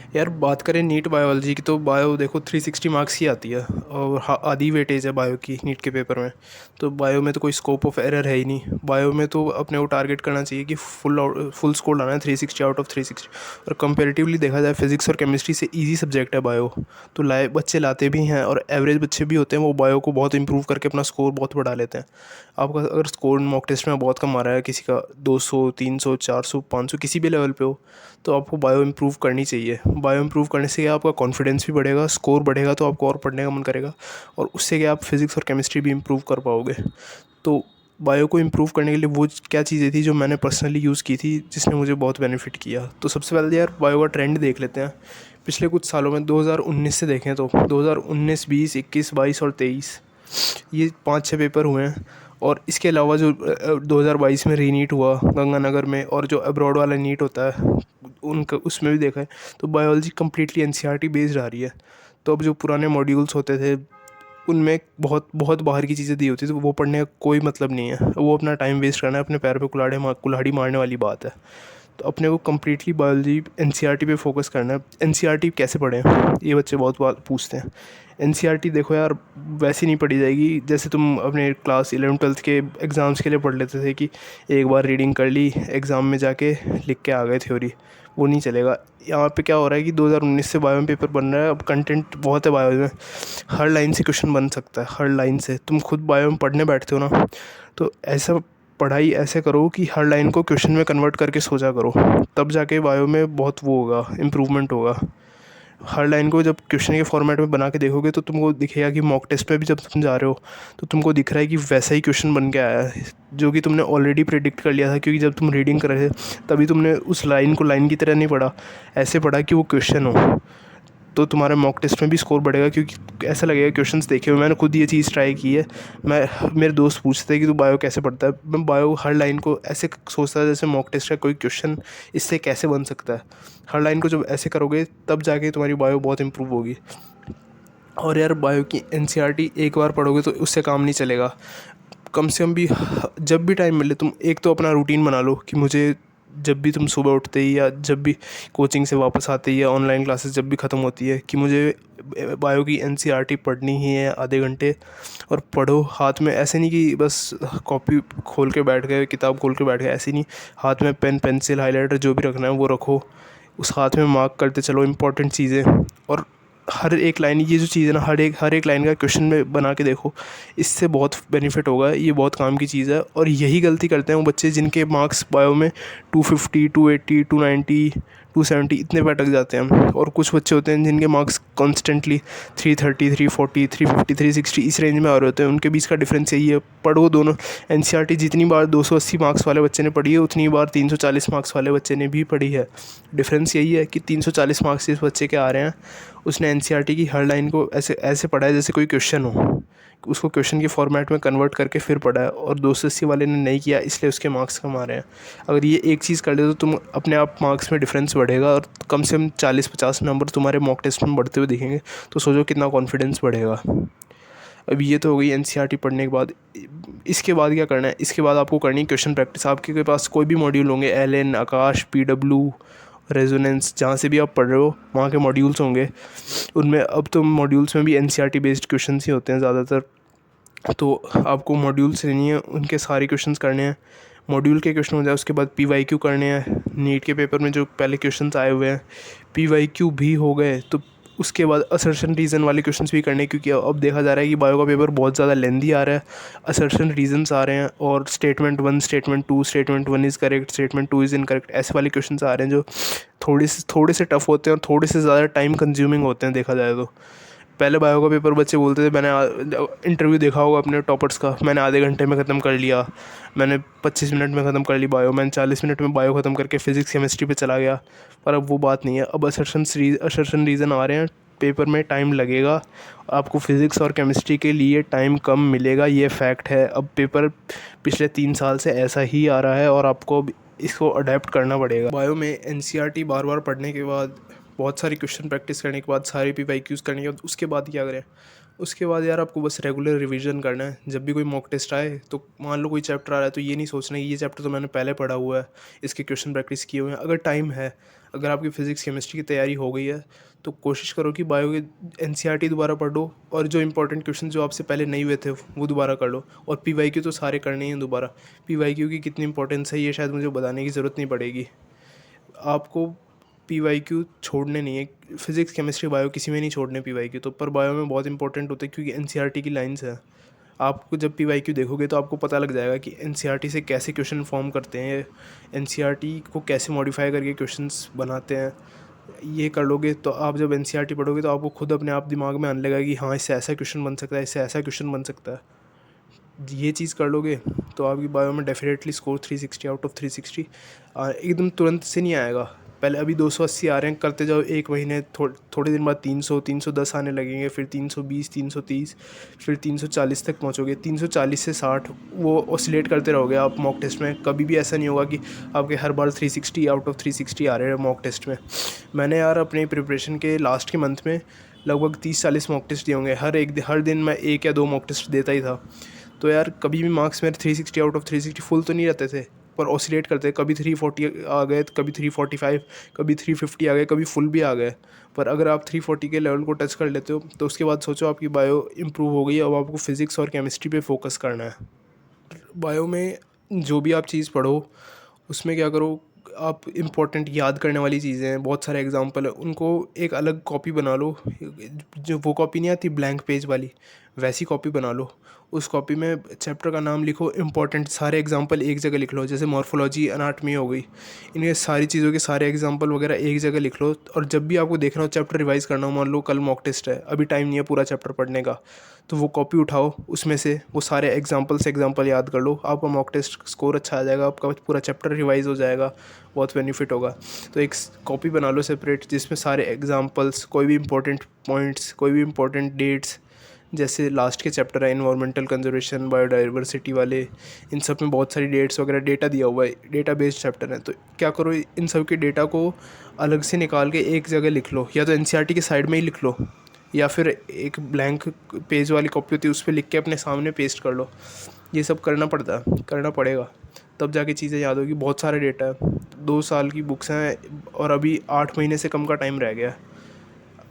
यार बात करें नीट बायोलॉजी की, तो बायो देखो 360 मार्क्स की आती है और आधी वेटेज है बायो की नीट के पेपर में। तो बायो में तो कोई स्कोप ऑफ एरर है ही नहीं। बायो में तो अपने को टारगेट करना चाहिए कि फुल स्कोर लाना है, 360 आउट ऑफ 360। और कंपेरेटिवली देखा जाए फिजिक्स और केमिस्ट्री से ईजी सब्जेक्ट है बायो। तो लाए बच्चे लाते भी हैं, और एवरेज बच्चे भी होते हैं वो बायो को बहुत इंप्रूव करके अपना स्कोर बहुत बढ़ा लेते हैं। आपका अगर स्कोर मॉक टेस्ट में बहुत कम आ रहा है, किसी का 200 300 400 500 किसी भी लेवल पे हो, तो आपको बायो इम्प्रूव करनी चाहिए। बायो इम्प्रूव करने से क्या आपका कॉन्फिडेंस भी बढ़ेगा, स्कोर बढ़ेगा तो आपको और पढ़ने का मन करेगा, और उससे क्या आप फिज़िक्स और केमिस्ट्री भी इम्प्रूव कर पाओगे। तो बायो को इम्प्रूव करने के लिए वो क्या चीज़ें थी जो मैंने पर्सनली यूज़ की थी, जिसने मुझे बहुत बेनिफिट किया। तो सबसे पहले यार बायो का ट्रेंड देख लेते हैं। पिछले कुछ सालों में 2019 से देखें तो 2019, 20, 21, 22 और 23, ये 5-6 पेपर हुए हैं। और इसके अलावा जो 2022 में रीनीट हुआ गंगानगर में, और जो अब्रॉड वाला नीट होता है उनका, उसमें भी देखा है। तो बायोलॉजी कम्प्लीटली एनसीईआरटी बेस्ड आ रही है। तो अब जो पुराने मॉड्यूल्स होते थे उनमें बहुत बहुत बाहर की चीज़ें दी होती थी, तो वो पढ़ने का कोई मतलब नहीं है। वो अपना टाइम वेस्ट करना है, अपने पैर पे कुल्हाड़ी मारने वाली बात है। तो अपने को कम्प्लीटली बायोलॉजी एनसीईआरटी पे फोकस करना है। एनसीईआरटी कैसे पढ़ें, ये बच्चे बहुत बात पूछते हैं। एनसीईआरटी देखो यार, वैसी नहीं पढ़ी जाएगी जैसे तुम अपने क्लास 11-12 के एग्ज़ाम्स के लिए पढ़ लेते थे कि एक बार रीडिंग कर ली, एग्ज़ाम में जाके लिख के आ गए थ्योरी। वो नहीं चलेगा। यहाँ पे क्या हो रहा है कि 2019 से बायो में पेपर बन रहा है। अब कंटेंट बहुत है बायो में, हर लाइन से क्वेश्चन बन सकता है, हर लाइन से। तुम खुद बायो में पढ़ने बैठते हो ना, तो ऐसा पढ़ाई ऐसे करो कि हर लाइन को क्वेश्चन में कन्वर्ट करके सोचा करो, तब जाके बायो में बहुत वो होगा, इम्प्रूवमेंट होगा। हर लाइन को जब क्वेश्चन के फॉर्मेट में बना के देखोगे तो तुमको दिखेगा कि मॉक टेस्ट में भी जब तुम जा रहे हो तो तुमको दिख रहा है कि वैसा ही क्वेश्चन बन के आया है, जो कि तुमने ऑलरेडी प्रेडिक्ट कर लिया था। क्योंकि जब तुम रीडिंग कर रहे थे तभी तुमने उस लाइन को लाइन की तरह नहीं पढ़ा, ऐसे पढ़ा कि वो क्वेश्चन हो। तो तुम्हारे मॉक टेस्ट में भी स्कोर बढ़ेगा, क्योंकि ऐसा लगेगा क्वेश्चंस देखे हुए। मैंने खुद ये चीज़ ट्राई की है। मैं मेरे दोस्त पूछते हैं कि तू बायो कैसे पढ़ता है, मैं बायो हर लाइन को ऐसे सोचता है जैसे मॉक टेस्ट का कोई क्वेश्चन इससे कैसे बन सकता है। हर लाइन को जब ऐसे करोगे तब जाके तुम्हारी बायो बहुत इंप्रूव होगी। और यार बायो की एनसीईआरटी एक बार पढ़ोगे तो उससे काम नहीं चलेगा। कम से कम भी जब भी टाइम मिले तुम एक तो अपना रूटीन बना लो कि मुझे जब भी तुम सुबह उठते ही, या जब भी कोचिंग से वापस आते ही, या ऑनलाइन क्लासेस जब भी ख़त्म होती है, कि मुझे बायो की एनसीईआरटी पढ़नी ही है आधे घंटे। और पढ़ो हाथ में, ऐसे नहीं कि बस कॉपी खोल के बैठ गए, किताब खोल के बैठ गए, ऐसे नहीं। हाथ में पेन, पेंसिल, हाइलाइटर जो भी रखना है वो रखो, उस हाथ में मार्क करते चलो इंपॉर्टेंट चीज़ें। और हर एक लाइन, ये जो चीज़ है ना, हर एक लाइन का क्वेश्चन में बना के देखो, इससे बहुत बेनिफिट होगा। ये बहुत काम की चीज़ है। और यही गलती करते हैं वो बच्चे जिनके मार्क्स बायो में 250, 280, 290, 270 इतने पे अटक जाते हैं। और कुछ बच्चे होते हैं जिनके मार्क्स कॉन्स्टेंटली 330, 340, 350, 360 इस रेंज में आ रहे होते हैं। उनके बीच का डिफरेंस यही है। पढ़ो दोनों। एनसीईआरटी जितनी बार 280 मार्क्स वाले बच्चे ने पढ़ी है, उतनी बार 340 मार्क्स वाले बच्चे ने भी पढ़ी है। डिफरेंस यही है कि 340 मार्क्स जिस बच्चे के आ रहे हैं, उसने एनसीईआरटी की हर लाइन को ऐसे ऐसे पढ़ा है जैसे कोई क्वेश्चन हो, उसको क्वेश्चन के फॉर्मेट में कन्वर्ट करके फिर पढ़ा है। और 280 वाले ने नहीं किया, इसलिए उसके मार्क्स कम आ रहे हैं। अगर ये एक चीज़ कर ले तो तुम अपने आप मार्क्स में डिफरेंस बढ़ेगा, और कम से कम 40-50 नंबर तुम्हारे मॉक टेस्ट में बढ़ते हुए दिखेंगे। तो सोचो कितना कॉन्फिडेंस बढ़ेगा। अब ये तो हो गई एनसीईआरटी पढ़ने के बाद। इसके बाद क्या करना है, इसके बाद आपको करनी है क्वेश्चन प्रैक्टिस। आपके पास कोई भी मॉड्यूल होंगे, एलएन, आकाश, पीडब्ल्यू, रेजोनेंस, जहाँ से भी आप पढ़ रहे हो वहाँ के मॉड्यूल्स होंगे। उनमें अब तो मॉड्यूल्स में भी एनसीईआरटी बेस्ड क्वेश्चंस ही होते हैं ज़्यादातर। तो आपको मॉड्यूल्स लेनी है, उनके सारे क्वेश्चंस करने हैं। मॉड्यूल के क्वेश्चन हो जाए उसके बाद पीवाईक्यू करने हैं। नीट के पेपर में जो पहले क्वेश्चंस आए हुए हैं पीवाईक्यू भी हो गए, तो उसके बाद असर्शन रीज़न वाले क्वेश्चंस भी करने हैं। क्योंकि अब देखा जा रहा है कि बायो का पेपर बहुत ज़्यादा लेंदी आ रहा है। असर्शन रीजंस आ रहे हैं, और statement 1, statement 2, statement 1 is correct, statement 2 is incorrect, ऐसे वाले क्वेश्चंस आ रहे हैं जो थोड़े से टफ होते हैं और थोड़े से ज़्यादा टाइम कंज्यूमिंग होते हैं देखा जाए तो। पहले बायो का पेपर बच्चे बोलते थे, मैंने इंटरव्यू देखा होगा अपने टॉपर्स का, मैंने आधे घंटे में ख़त्म कर लिया, मैंने 25 मिनट में ख़त्म कर ली बायो, मैंने 40 मिनट में बायो ख़त्म करके फिज़िक्स केमिस्ट्री पे चला गया। पर अब वो बात नहीं है। अब असर्शन रीज़न आ रहे हैं, पेपर में टाइम लगेगा, आपको फिज़िक्स और केमिस्ट्री के लिए टाइम कम मिलेगा, ये फैक्ट है। अब पेपर पिछले 3 साल से ऐसा ही आ रहा है, और आपको अब इसको अडेप्ट करना पड़ेगा। बायो में एनसीईआरटी बार बार पढ़ने के बाद, बहुत सारी क्वेश्चन प्रैक्टिस करने के बाद, सारे पीवाईक्यूज़ करने के बाद, उसके बाद क्या करें, उसके बाद यार आपको बस रेगुलर रिवीजन करना है। जब भी कोई मॉक टेस्ट आए तो मान लो कोई चैप्टर आ रहा है तो ये नहीं सोचना कि ये चैप्टर तो मैंने पहले पढ़ा हुआ है, इसके क्वेश्चन प्रैक्टिस किए हुए हैं। अगर टाइम है, अगर आपकी फिजिक्स केमिस्ट्री की तैयारी हो गई है तो कोशिश करो कि बायो के एनसीईआरटी दोबारा पढ़ लो, और जो इंपॉर्टेंट क्वेश्चन जो आपसे पहले नहीं हुए थे वो दोबारा कर लो। और पीवाईक्यू तो सारे करने ही हैं दोबारा। पीवाईक्यू की कितनी इंपॉर्टेंस है ये शायद मुझे बताने की ज़रूरत नहीं पड़ेगी आपको। पीवाईक्यू छोड़ने नहीं है, फिजिक्स केमिस्ट्री बायो किसी में नहीं छोड़ने पीवाईक्यू तो, पर बायो में बहुत इंपॉर्टेंट होते हैं क्योंकि एनसीईआरटी की लाइंस है। आपको जब पीवाईक्यू देखोगे तो आपको पता लग जाएगा कि एनसीईआरटी से कैसे क्वेश्चन फॉर्म करते हैं, एनसीईआरटी को कैसे मॉडिफाई करके क्वेश्चंस बनाते हैं। ये कर लोगे तो आप जब एनसीईआरटी पढ़ोगे तो आपको खुद अपने आप दिमाग में आने लगेगा कि हाँ इससे ऐसा क्वेश्चन बन सकता है, इससे ऐसा क्वेश्चन बन सकता है। ये चीज़ कर लोगे तो आपकी बायो में डेफिनेटली स्कोर 360 आउट ऑफ 360 एकदम तुरंत से नहीं आएगा। पहले अभी 280 आ रहे हैं, करते जाओ एक महीने, थोड़े दिन बाद 300 310 आने लगेंगे, फिर 320 330, फिर 340 तक पहुंचोगे। 340 से 60 वो ऑसिलेट करते रहोगे आप मॉक टेस्ट में। कभी भी ऐसा नहीं होगा कि आपके हर बार 360 आउट ऑफ 360 आ रहे हैं मॉक टेस्ट में। मैंने यार अपनी प्रिपरेशन के लास्ट के मंथ में लगभग 30-40 मॉक टेस्ट दिए होंगे। हर दिन मैं 1 या 2 मॉक टेस्ट देता ही था। तो यार कभी भी मार्क्स मेरे 360 आउट ऑफ 360 फुल तो नहीं रहते थे, पर ऑसिलेट करते। कभी 340 आ गए, कभी 345, कभी 350 आ गए, कभी फुल भी आ गए। पर अगर आप 340 के लेवल को टच कर लेते हो तो उसके बाद सोचो आपकी बायो इंप्रूव हो गई है। अब आपको फिज़िक्स और केमिस्ट्री पे फोकस करना है। बायो में जो भी आप चीज़ पढ़ो उसमें क्या करो, आप इम्पोर्टेंट याद करने वाली चीज़ें हैं, बहुत सारे एग्जांपल है, उनको एक अलग कॉपी बना लो। जो वो कॉपी नहीं आती ब्लैंक पेज वाली, वैसी कॉपी बना लो। उस कॉपी में चैप्टर का नाम लिखो, इम्पोर्टेंट सारे एग्जांपल एक जगह लिख लो। जैसे मॉर्फोलॉजी, अनाटमी हो गई, इनके सारी चीज़ों के सारे एग्जांपल वगैरह एक जगह लिख लो। और जब भी आपको देखना हो चैप्टर रिवाइज़ करना हो, मान लो कल मॉक टेस्ट है, अभी टाइम नहीं है पूरा चैप्टर पढ़ने का, तो वो कॉपी उठाओ, उसमें से वो सारे एग्जांपल याद कर लो। आपका मॉक टेस्ट स्कोर अच्छा आ जाएगा, आपका पूरा चैप्टर रिवाइज़ हो जाएगा, बहुत बेनिफिट होगा। तो एक कॉपी बना लो सेपरेट, जिसमें सारे एग्जांपल्स, कोई भी इंपॉर्टेंट पॉइंट्स, कोई भी इंपॉर्टेंट डेट्स, जैसे लास्ट के चैप्टर है इन्वायरमेंटल कंजर्वेशन, बायोडाइवर्सिटी वाले, इन सब में बहुत सारी डेट्स वगैरह डेटा दिया हुआ है, डेटा बेस्ड चैप्टर है। तो क्या करो, इन सब के डेटा को अलग से निकाल के एक जगह लिख लो, या तो एनसीईआरटी के साइड में ही लिख लो, या फिर एक ब्लैंक पेज वाली कॉपी होती है उस पर लिख के अपने सामने पेस्ट कर लो। ये सब करना पड़ेगा, तब जाके चीज़ें याद होगी। बहुत सारे डेटा है, 2 साल की बुक्स हैं और अभी 8 महीने से कम का टाइम रह गया है।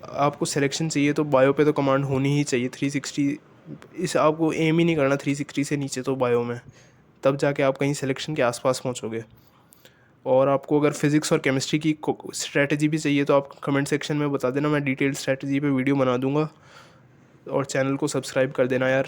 आपको सिलेक्शन चाहिए तो बायो पे तो कमांड होनी ही चाहिए 360। इस आपको एम ही नहीं करना 360 से नीचे तो बायो में, तब जाके आप कहीं सिलेक्शन के आसपास पहुंचोगे। और आपको अगर फिज़िक्स और केमिस्ट्री की स्ट्रैटेजी भी चाहिए तो आप कमेंट सेक्शन में बता देना, मैं डिटेल स्ट्रैटेजी पे वीडियो बना दूंगा। और चैनल को सब्सक्राइब कर देना यार।